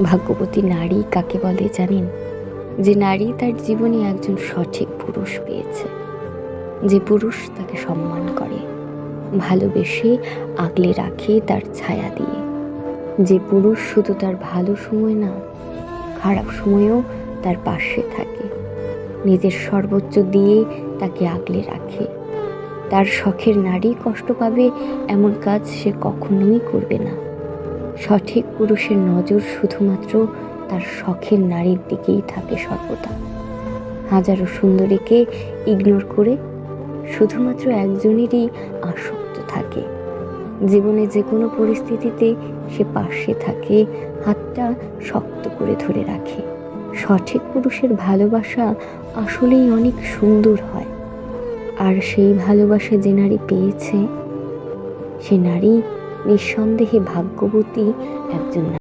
ভাগ্যবতী নারী কাকে বলে জানেন? যে নারী তার জীবনে একজন সঠিক পুরুষ পেয়েছে, যে পুরুষ তাকে সম্মান করে, ভালোবেসে আগলে রাখে তার ছায়া দিয়ে, যে পুরুষ শুধু তার ভালো সময় না, খারাপ সময়েও তার পাশে থাকে, নিজের সর্বোচ্চ দিয়ে তাকে আগলে রাখে। তার শখের নারী কষ্ট পাবে এমন কাজ সে কখনোই করবে না। সঠিক পুরুষের নজর শুধুমাত্র তার শখের নারীর দিকেই থাকে সর্বদা। হাজারো সুন্দরীকে ইগনোর করে শুধুমাত্র একজনেরই আসক্ত থাকে। জীবনে যে কোনো পরিস্থিতিতে সে পাশে থাকে, হাতটা শক্ত করে ধরে রাখে। সঠিক পুরুষের ভালোবাসা আসলেই অনেক সুন্দর হয়। আর সেই ভালোবাসা যে নারী পেয়েছে, সে নারী নিঃসন্দেহে ভাগ্যবতী একজন।